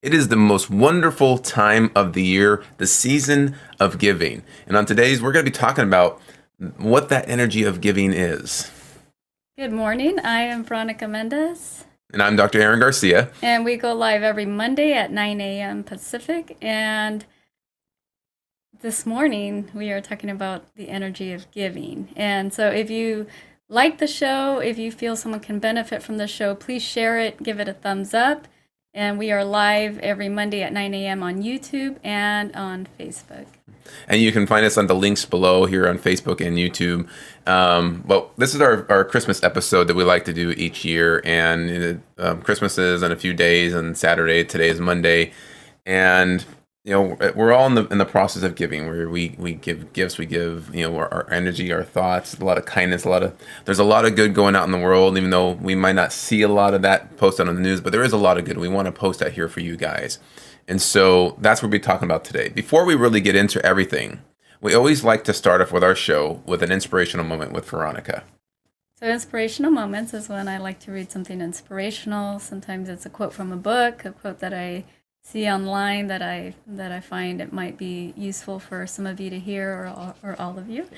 It is the most wonderful time of the year, the season of giving. And on today's, we're going to be talking about what that energy of giving is. Good morning. I am Veronica Mendez, And I'm Dr. Aaron Garcia. and we go live every Monday at 9 a.m. Pacific. And this morning, we are talking about the energy of giving. And so, if you like the show, if you feel someone can benefit from the show, please share it, give it a thumbs up. And we are live every Monday at 9 a.m. on YouTube and on Facebook. And you can find us on the links below here on Facebook and YouTube. Well, this is our Christmas episode that we like to do each year. And Christmas is in a few days, on Saturday. Today is Monday. And we're all in the process of giving, where we give gifts, we give our energy, our thoughts, a lot of kindness, there's a lot of good going out in the world, even though we might not see a lot of that posted on the news, but there is a lot of good. We want to post that here for you guys, and so that's what we'll be talking about today. Before we really get into everything, we always like to start off with our show with an inspirational moment with Veronica. So, inspirational moments is when I like to read something inspirational. Sometimes it's a quote from a book, a quote that I see online that I find it might be useful for some of you to hear, or all of you,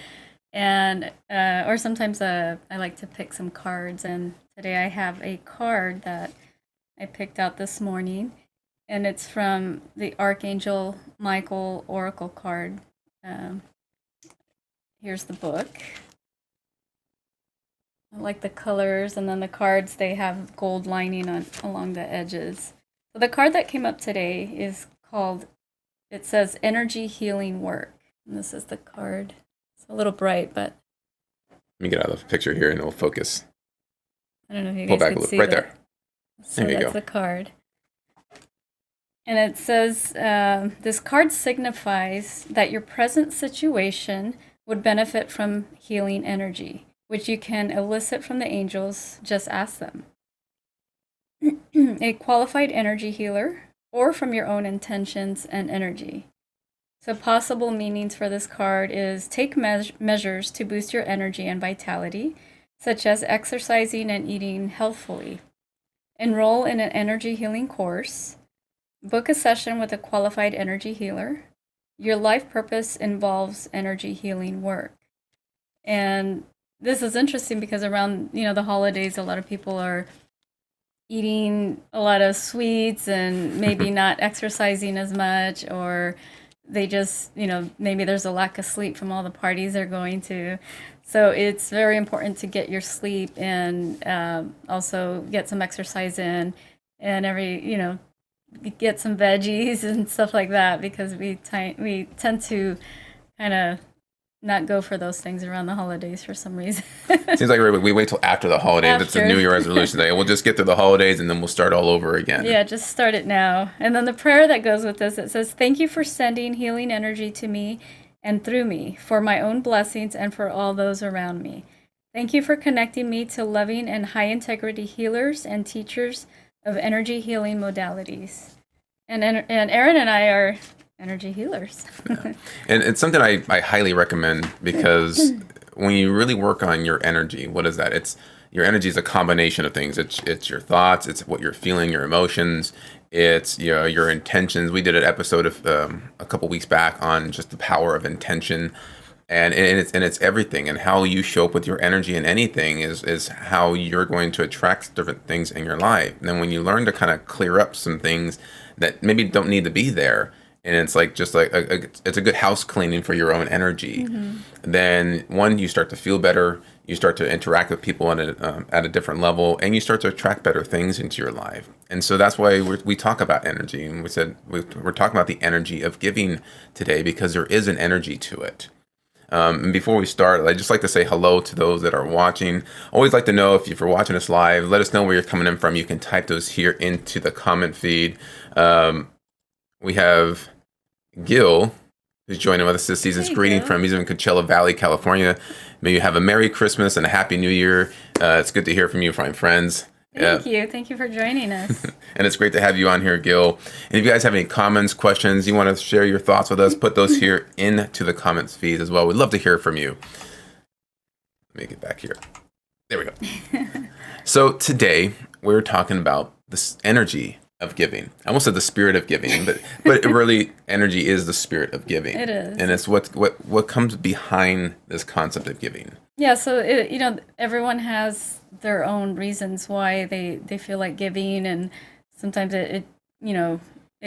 and or sometimes I like to pick some cards. And today I have a card that I picked out this morning, and it's from the Archangel Michael Oracle card. Here's the book. I like the colors, and then the cards, they have gold lining along the edges. So the card that came up today is called, it says Energy Healing Work. And this is the card. It's a little bright, but Let me get out of the picture here and it'll focus. I don't know if you Pull guys back a can little, see right that. there. So There you that's go. the card. And it says, this card signifies that your present situation would benefit from healing energy, which you can elicit from the angels. Just ask them. A qualified energy healer, or from your own intentions and energy. So possible meanings for this card is take measures to boost your energy and vitality, such as exercising and eating healthfully. Enroll in an energy healing course. Book a session with a qualified energy healer. Your life purpose involves energy healing work. And this is interesting because around, the holidays, a lot of people are eating a lot of sweets and maybe not exercising as much, or they just, maybe there's a lack of sleep from all the parties they're going to. So it's very important to get your sleep and also get some exercise in, and get some veggies and stuff like that, because we tend to kind of not go for those things around the holidays for some reason. Seems like we wait till after the holidays. It's a New Year resolution day. We'll just get through the holidays and then we'll start all over again. Yeah, just start it now. And then the prayer that goes with this, it says, "Thank you for sending healing energy to me and through me, for my own blessings and for all those around me. Thank you for connecting me to loving and high integrity healers and teachers of energy healing modalities." And Aaron and I are energy healers. Yeah. And it's something I highly recommend, because when you really work on your energy, what is that? It's your energy is a combination of things. It's your thoughts, it's what you're feeling, your emotions, it's your intentions. We did an episode of a couple weeks back on just the power of intention, and it's everything, and how you show up with your energy in anything is how you're going to attract different things in your life. And then when you learn to kind of clear up some things that maybe don't need to be there, and it's like just like it's a good house cleaning for your own energy. Mm-hmm. Then you start to feel better. You start to interact with people at a different level, and you start to attract better things into your life. And so that's why we talk about energy, and we said we're talking about the energy of giving today, because there is an energy to it. And before we start, I'd just like to say hello to those that are watching. Always like to know if you're watching us live, let us know where you're coming in from. You can type those here into the comment feed. We have Gil, who's joining with us this season's greeting from, he's in Coachella Valley, California. May you have a Merry Christmas and a Happy New Year. It's good to hear from you, friends. Thank you. Thank you for joining us. And it's great to have you on here, Gil. And if you guys have any comments, questions, you want to share your thoughts with us, put those here into the comments feed as well. We'd love to hear from you. Let me get back here. There we go. So today we're talking about this energy of giving. I almost said the spirit of giving, but it really, energy is the spirit of giving. It is. And it's what comes behind this concept of giving. Yeah, so everyone has their own reasons why they feel like giving, and sometimes it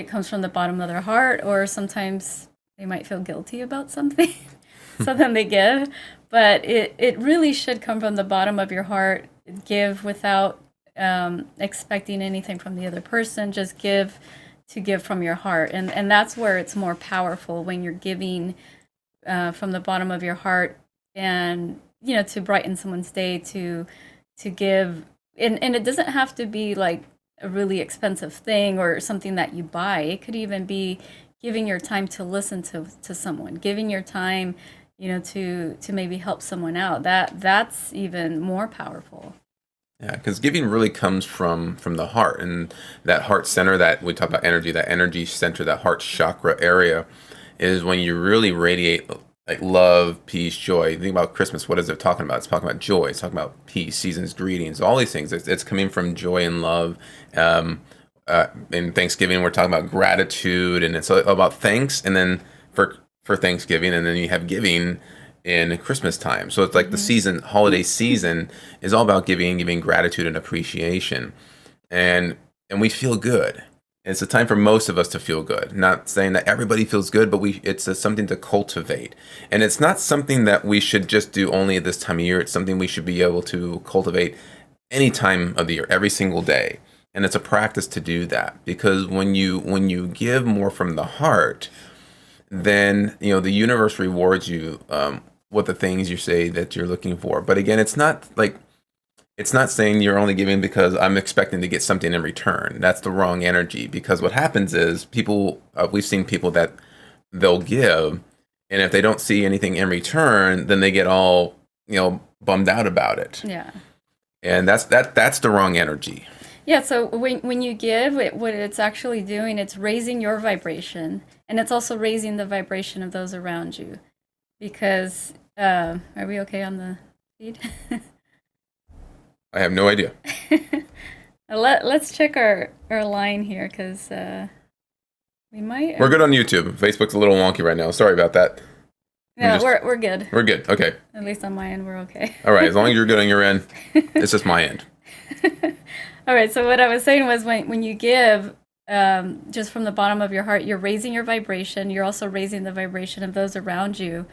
comes from the bottom of their heart, or sometimes they might feel guilty about something, so then they give. But it really should come from the bottom of your heart. Give without expecting anything from the other person. Just give to give from your heart, and that's where it's more powerful, when you're giving from the bottom of your heart, and to brighten someone's day, to give, and it doesn't have to be like a really expensive thing or something that you buy. It could even be giving your time to listen to someone, giving your time, to maybe help someone out. That's even more powerful. Yeah, because giving really comes from the heart, and that heart center that we talk about energy, that energy center, that heart chakra area, is when you really radiate like love, peace, joy. Think about Christmas. What is it talking about? It's talking about joy. It's talking about peace, seasons, greetings, all these things. It's coming from joy and love. In Thanksgiving, we're talking about gratitude, and it's all about thanks, and then for Thanksgiving, and then you have giving in Christmas time. So it's like the season, holiday season, is all about giving gratitude and appreciation, and we feel good. It's a time for most of us to feel good. Not saying that everybody feels good, but something to cultivate. And it's not something that we should just do only at this time of year. It's something we should be able to cultivate any time of the year, every single day. And it's a practice to do that, because when you give more from the heart, then the universe rewards you with the things you say that you're looking for. But again, it's not saying you're only giving because I'm expecting to get something in return. That's the wrong energy, because what happens is we've seen people that they'll give, and if they don't see anything in return, then they get all, bummed out about it. Yeah. And that's the wrong energy. Yeah, so when you give, what it's actually doing, it's raising your vibration, and it's also raising the vibration of those around you. Because, are we okay on the feed? I have no idea. Let's check our line here, because we might. We're good on YouTube. Facebook's a little wonky right now. Sorry about that. No, we're good. We're good. Okay. At least on my end, we're okay. All right. As long as you're good on your end, it's just my end. All right. So what I was saying was, when you give just from the bottom of your heart, you're raising your vibration. You're also raising the vibration of those around you,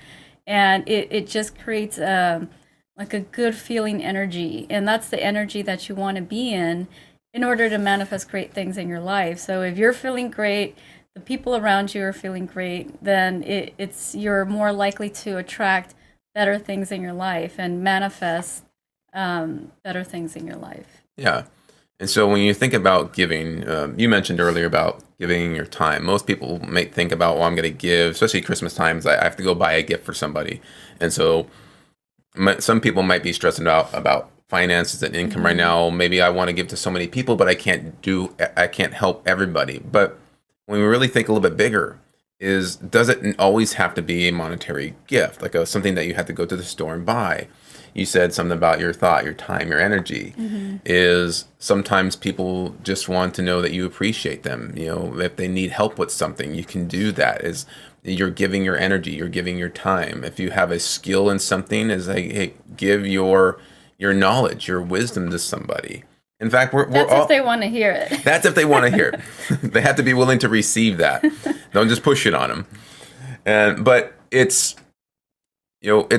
and it just creates like a good feeling energy, and that's the energy that you want to be in order to manifest great things in your life. So if you're feeling great, the people around you are feeling great, then you're more likely to attract better things in your life and manifest better things in your life. Yeah. And so when you think about giving, you mentioned earlier about giving your time. Most people may think about, well, I'm going to give, especially Christmas times, I have to go buy a gift for somebody. And so some people might be stressing about finances and income right now. Maybe I want to give to so many people, but I can't help everybody. But when we really think a little bit bigger, does it always have to be a monetary gift, like something that you have to go to the store and buy? You said something about your thought, your time, your energy. Is sometimes people just want to know that you appreciate them. If they need help with something, you can do that. You're giving your energy, you're giving your time. If you have a skill in something, is like, hey, give your knowledge, your wisdom to somebody. In fact, that's if they want to hear it. That's if they want to hear it. They have to be willing to receive that. Don't just push it on them. But it's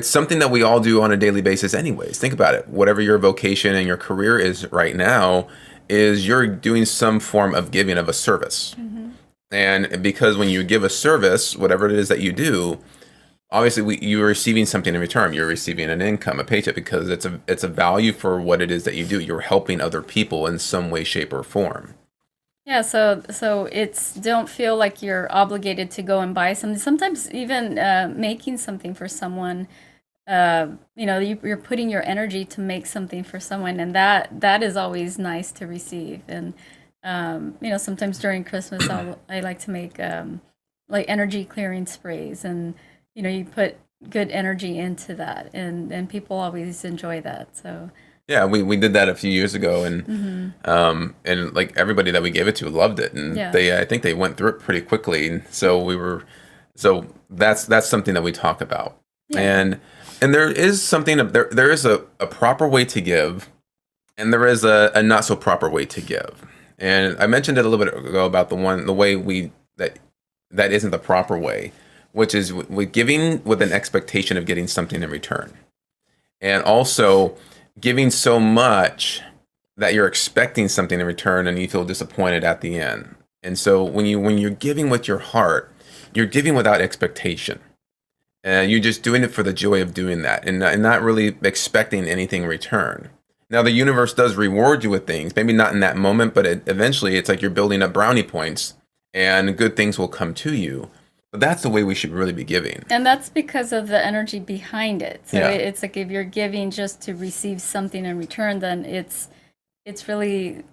something that we all do on a daily basis anyways. Think about it. Whatever your vocation and your career is right now, is you're doing some form of giving of a service. And because when you give a service, whatever it is that you do, obviously you're receiving something in return. You're receiving an income, a paycheck, because it's a value for what it is that you do. You're helping other people in some way, shape, or form. Yeah, so don't feel like you're obligated to go and buy something. Sometimes even making something for someone, you're putting your energy to make something for someone, and that is always nice to receive. And sometimes during Christmas, I like to make like energy clearing sprays, and you put good energy into that, and people always enjoy that. So Yeah, we did that a few years ago, and like everybody that we gave it to loved it, and Yeah. I think they went through it pretty quickly. So so that's something that we talk about, Yeah. and there is something there is a proper way to give, and there is a not so proper way to give, and I mentioned it a little bit ago about the way that isn't the proper way, which is with giving with an expectation of getting something in return, and also giving so much that you're expecting something in return and you feel disappointed at the end. And so when you're giving with your heart, you're giving without expectation. And you're just doing it for the joy of doing that and not really expecting anything in return. Now the universe does reward you with things, maybe not in that moment, but eventually it's like you're building up brownie points and good things will come to you. But that's the way we should really be giving. And that's because of the energy behind it. So Yeah. it's like if you're giving just to receive something in return, then it's really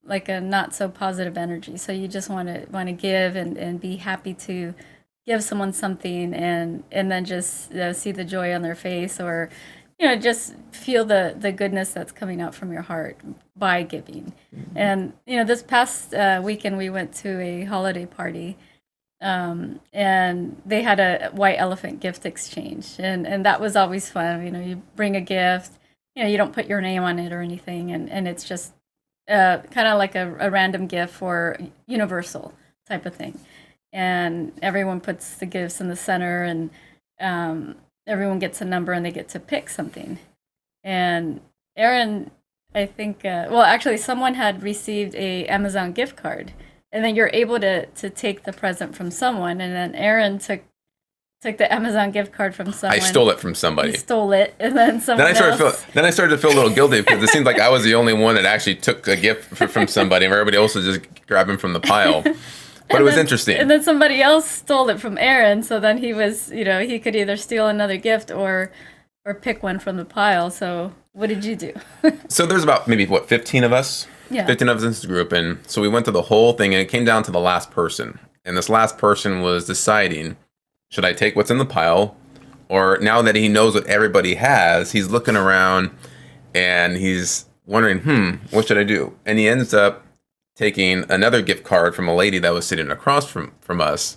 like a not so positive energy. So you just want to give and be happy to give someone something and then just see the joy on their face, or just feel the goodness that's coming out from your heart by giving. And this past weekend we went to a holiday party, and they had a white elephant gift exchange, and that was always fun. You bring a gift, you don't put your name on it or anything, and it's just kind of like a random gift for universal type of thing. And everyone puts the gifts in the center, and everyone gets a number, and they get to pick something. And Aaron, I think, well, actually, someone had received a Amazon gift card, and then you're able to take the present from someone, and then Aaron took the Amazon gift card from someone. I stole it from somebody. He stole it, and then someone Then I started to feel a little guilty because it seemed like I was the only one that actually took a gift from somebody, and everybody else was just grabbing from the pile. But it was interesting. And then somebody else stole it from Aaron, so then he was, he could either steal another gift or pick one from the pile. So what did you do? So there's about maybe 15 of us? Yeah. 15 of us in this group, and so we went through the whole thing, and it came down to the last person. And this last person was deciding, should I take what's in the pile? Or now that he knows what everybody has, he's looking around and he's wondering, what should I do? And he ends up taking another gift card from a lady that was sitting across from us.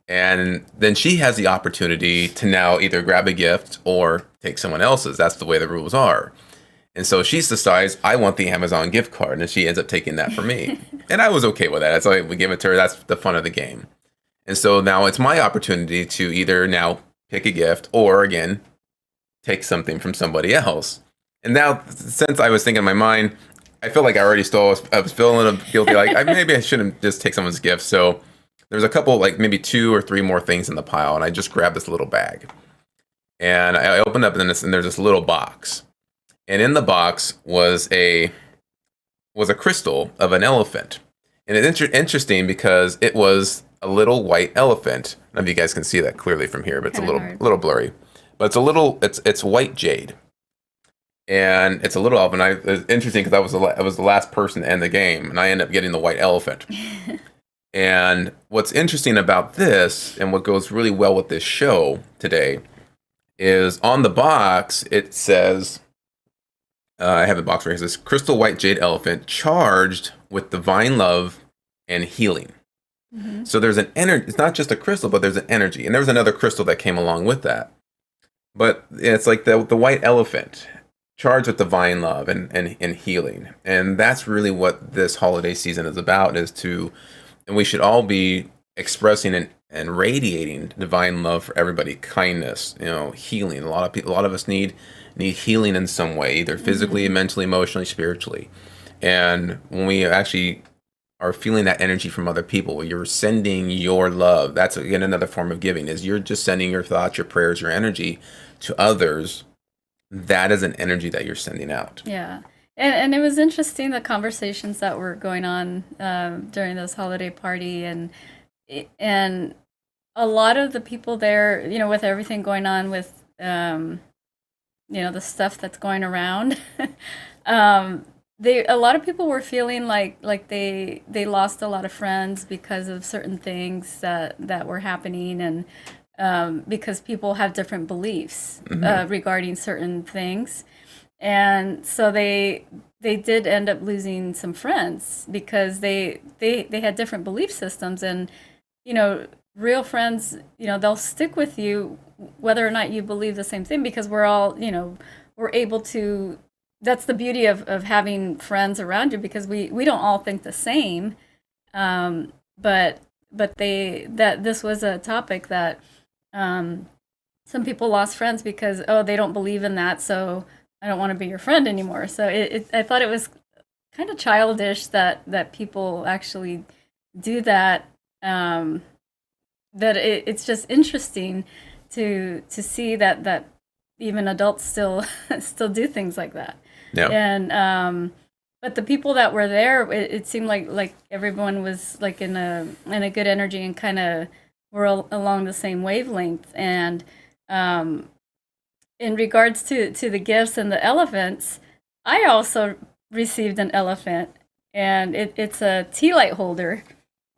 And then she has the opportunity to now either grab a gift or take someone else's. That's the way the rules are. And so she decides, I want the Amazon gift card. And she ends up taking that for me. And I was okay with that. So we give it to her. That's the fun of the game. And so now it's my opportunity to either now pick a gift or, again, take something from somebody else. And now, since I was thinking in my mind, I feel like I already stole. I was feeling a little guilty. Like, maybe I shouldn't just take someone's gift. So there's a couple, like maybe 2 or 3 more things in the pile. And I just grabbed this little bag. And I opened up and there's this little box. And in the box was a crystal of an elephant. And it's interesting because it was a little white elephant. I don't know if you guys can see that clearly from here, but it's Kinda little blurry. But it's white jade. And it's a little elephant. It's interesting because I was the last person to end the game, and I ended up getting the white elephant. And what's interesting about this, and what goes really well with this show today, is on the box it says, I have the box right here. It says crystal white jade elephant charged with divine love and healing. Mm-hmm. So there's an energy. It's not just a crystal, but there's an energy. And there was another crystal that came along with that. But it's like the white elephant charged with divine love and healing. And that's really what this holiday season is about, and we should all be expressing and radiating divine love for everybody, kindness, healing. A lot of us need healing in some way, either physically, mentally, emotionally, spiritually. And when we actually are feeling that energy from other people, you're sending your love. That's, again, another form of giving, is you're just sending your thoughts, your prayers, your energy to others. That is an energy that you're sending out. Yeah. And it was interesting, the conversations that were going on during this holiday party, and a lot of the people there, with everything going on with, the stuff that's going around, a lot of people were feeling like they lost a lot of friends because of certain things that were happening, and because people have different beliefs regarding certain things. And so they did end up losing some friends because they had different belief systems. And you know, real friends, they'll stick with you whether or not you believe the same thing, because we're all, we're able to. That's the beauty of having friends around you, because we don't all think the same. um, but that this was a topic that um, some people lost friends because, oh, they don't believe in that, so I don't want to be your friend anymore. So I thought it was kind of childish that people actually do that. That it's just interesting to see that even adults still still do things like that. Yeah. And but the people that were there, it seemed like everyone was like in a good energy and kind of were along the same wavelength. And um, in regards to the gifts and the elephants, I also received an elephant, and it's a tea light holder.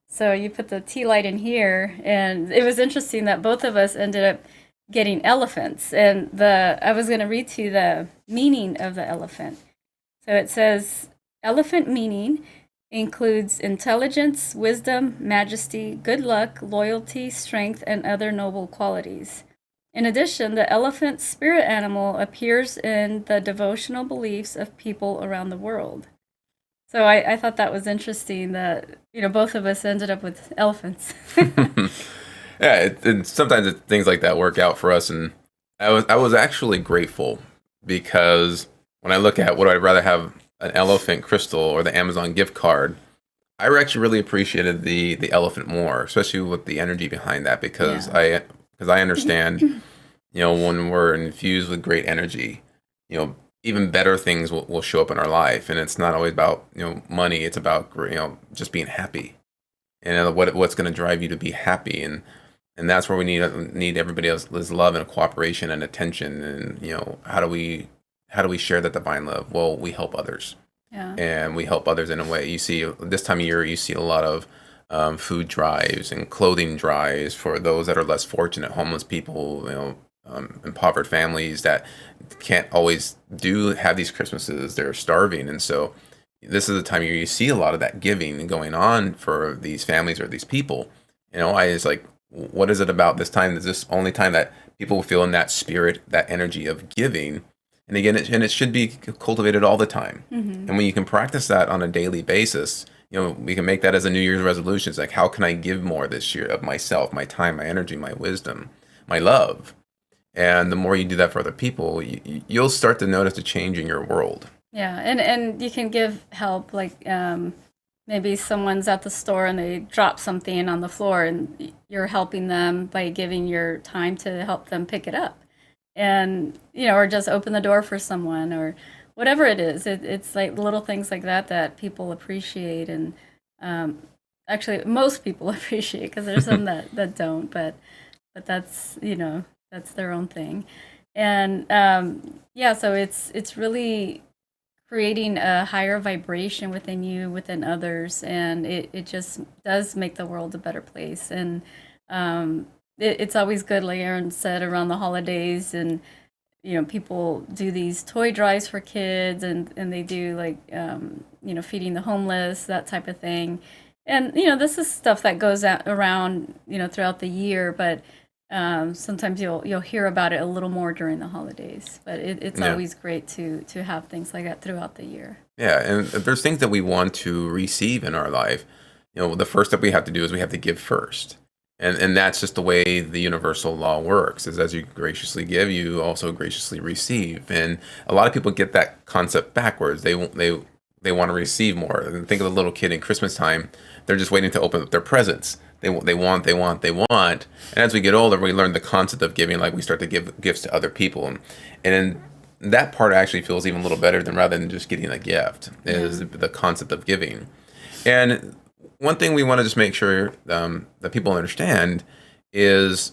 So you put the tea light in here, and it was interesting that both of us ended up getting elephants. And the I was going to read to you the meaning of the elephant. So it says, elephant meaning includes intelligence, wisdom, majesty, good luck, loyalty, strength, and other noble qualities. In addition, the elephant spirit animal appears in the devotional beliefs of people around the world. So I thought that was interesting that, both of us ended up with elephants. Yeah, sometimes things like that work out for us, and I was actually grateful because when I look at, would I rather have an elephant crystal or the Amazon gift card, I actually really appreciated the elephant more, especially with the energy behind that, because Yeah. I understand, when we're infused with great energy, even better things will show up in our life, and it's not always about money. It's about just being happy, and what's going to drive you to be happy, and that's where we need everybody else's love and cooperation and attention. And how do we share that divine love? Well, we help others, Yeah. and we help others in a way. You see, this time of year, you see a lot of food drives and clothing drives for those that are less fortunate, homeless people, impoverished families that can't always have these Christmases. They're starving, and so this is the time of year you see a lot of that giving going on for these families or these people. I was like, what is it about this time? Is this only time that people feel in that spirit, that energy of giving? And again, it should be cultivated all the time. Hmm. And when you can practice that on a daily basis, we can make that as a New Year's resolution. It's like, how can I give more this year of myself, my time, my energy, my wisdom, my love? And the more you do that for other people, you'll start to notice a change in your world. Yeah, and you can give help, like maybe someone's at the store and they drop something on the floor, and you're helping them by giving your time to help them pick it up. And or just open the door for someone, or whatever it is. It's like little things like that people appreciate. And um, actually most people appreciate, because there's some that don't, but that's their own thing. And yeah, so it's really creating a higher vibration within you, within others, and it just does make the world a better place. And it's always good, like Aaron said, around the holidays. And people do these toy drives for kids, and they do like feeding the homeless, that type of thing. And this is stuff that goes out around throughout the year, but sometimes you'll hear about it a little more during the holidays. But it's Yeah. always great to have things like that throughout the year. Yeah, and if there's things that we want to receive in our life, the first step we have to do is we have to give first. And that's just the way the universal law works, is as you graciously give, you also graciously receive. And a lot of people get that concept backwards. They want to receive more. And think of the little kid in Christmas time. They're just waiting to open up their presents. They want. And as we get older, we learn the concept of giving, like we start to give gifts to other people. And then that part actually feels even a little better than rather than just getting a gift, is the concept of giving. And one thing we want to just make sure that people understand is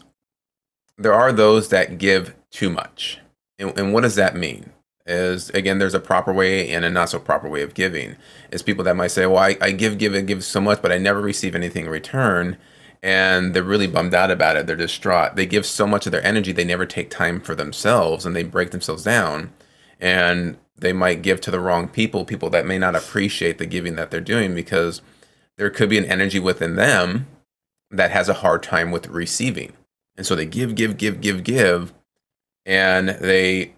there are those that give too much. And what does that mean? Is, again, there's a proper way and a not so proper way of giving. Is people that might say, well, I give so much, but I never receive anything in return. And they're really bummed out about it. They're distraught. They give so much of their energy, they never take time for themselves, and they break themselves down. and they might give to the wrong people that may not appreciate the giving that they're doing, because there could be an energy within them that has a hard time with receiving. And so they give, and they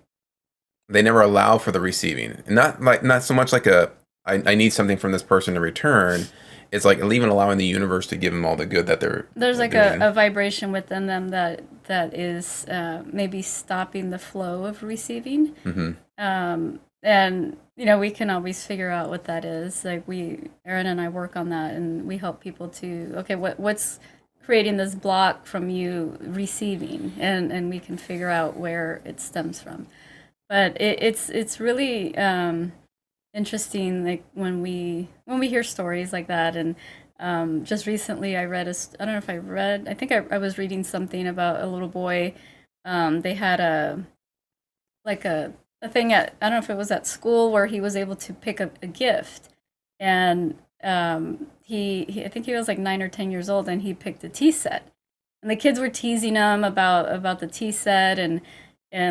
never allow for the receiving. Not so much like I need something from this person to return. It's like even allowing the universe to give them all the good that there's they're like doing. a vibration within them that is maybe stopping the flow of receiving. Hmm. And we can always figure out what that is. Like Erin and I work on that, and we help people to, okay, what's creating this block from you receiving, and we can figure out where it stems from. But it's really interesting, like when we hear stories like that. And just recently I read I don't know if I read, I think I was reading something about a little boy. They had like a thing at, I don't know if it was at school, where he was able to pick a gift. And he I think he was like 9 or 10 years old, and he picked a tea set. And the kids were teasing him about the tea set, and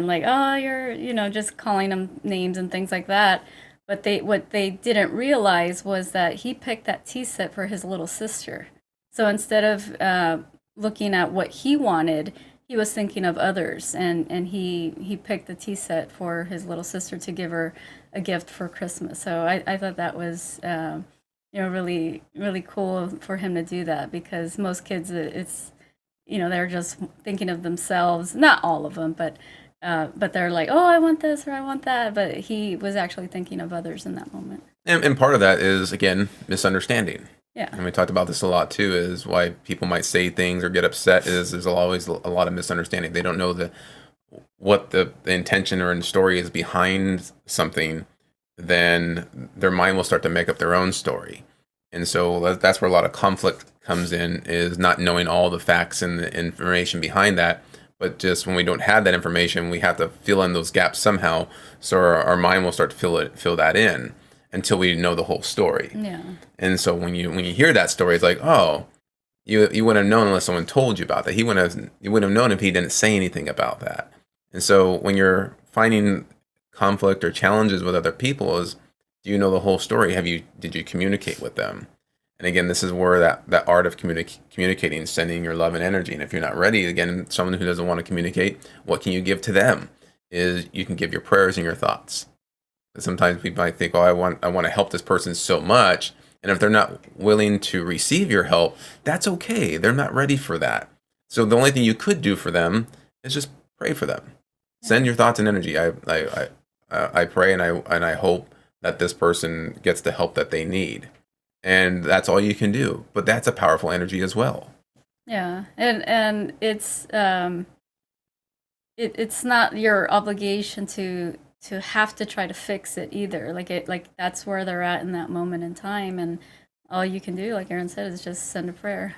like, oh, you're, just calling him names and things like that. But what they didn't realize was that he picked that tea set for his little sister. So instead of looking at what he wanted, he was thinking of others, and he picked the tea set for his little sister to give her a gift for Christmas. So I thought that was really really cool for him to do that, because most kids, it's they're just thinking of themselves. Not all of them, but they're like, oh, I want this or I want that. But he was actually thinking of others in that moment. And part of that is, again, misunderstanding. Yeah. And we talked about this a lot too, is why people might say things or get upset is there's always a lot of misunderstanding. They don't know what the intention or the story is behind something. Then their mind will start to make up their own story. And so that's where a lot of conflict comes in, is not knowing all the facts and the information behind that. But just when we don't have that information, we have to fill in those gaps somehow. So our mind will start to fill that in until we know the whole story. Yeah. And so when you hear that story, it's like, oh, you wouldn't have known unless someone told you about that. You wouldn't have known if he didn't say anything about that. And so when you're finding conflict or challenges with other people, is, do you know the whole story? Did you communicate with them? And again, this is where that art of communicating, sending your love and energy. And if you're not ready, again, someone who doesn't want to communicate, what can you give to them? Is you can give your prayers and your thoughts. Sometimes people might think, oh, I want to help this person so much. And if they're not willing to receive your help, that's okay. They're not ready for that. So the only thing you could do for them is just pray for them. Send your thoughts and energy. I pray and I hope that this person gets the help that they need. And that's all you can do. But that's a powerful energy as well. Yeah. And it's not your obligation to have to try to fix it either. Like that's where they're at in that moment in time, and all you can do, like Erin said, is just send a prayer.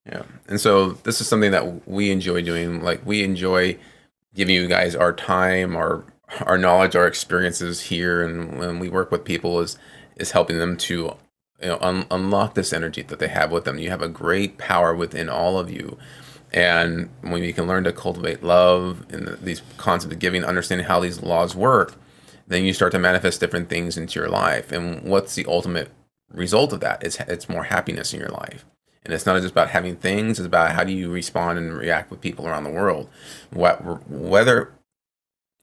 Yeah. And so this is something that we enjoy doing. Like, we enjoy giving you guys our time, our knowledge, our experiences here, and when we work with people, is helping them to unlock this energy that they have with them. You have a great power within all of you. And when you can learn to cultivate love and these concepts of giving, understanding how these laws work, then you start to manifest different things into your life. And what's the ultimate result of that? It's more happiness in your life. And it's not just about having things, it's about how do you respond and react with people around the world. Whether,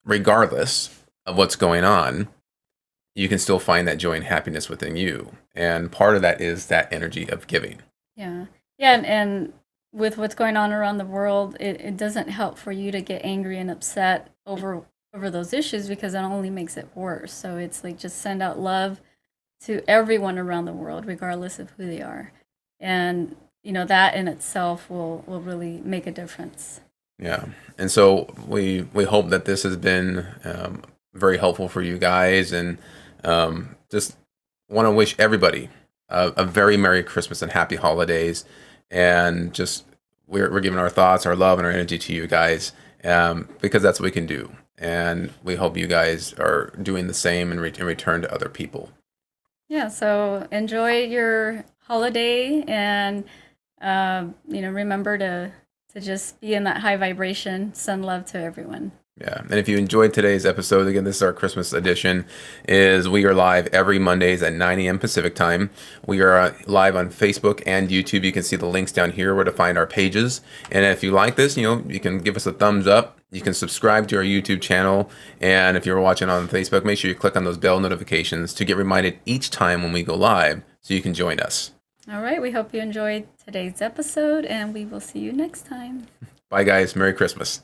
regardless of what's going on, you can still find that joy and happiness within you. And part of that is that energy of giving. Yeah. Yeah. And with what's going on around the world, it doesn't help for you to get angry and upset over those issues, because that only makes it worse. So it's like, just send out love to everyone around the world, regardless of who they are. And that in itself will really make a difference. Yeah. And so we hope that this has been very helpful for you guys, and just want to wish everybody a very Merry Christmas and Happy Holidays. And just we're giving our thoughts, our love, and our energy to you guys, because that's what we can do. And we hope you guys are doing the same in return to other people. Yeah, so enjoy your holiday, and remember to just be in that high vibration, send love to everyone. Yeah. And if you enjoyed today's episode, again, this is our Christmas edition, is we are live every Mondays at 9 a.m. Pacific time. We are live on Facebook and YouTube. You can see the links down here where to find our pages. And if you like this, you can give us a thumbs up. You can subscribe to our YouTube channel. And if you're watching on Facebook, make sure you click on those bell notifications to get reminded each time when we go live so you can join us. All right. We hope you enjoyed today's episode, and we will see you next time. Bye, guys. Merry Christmas.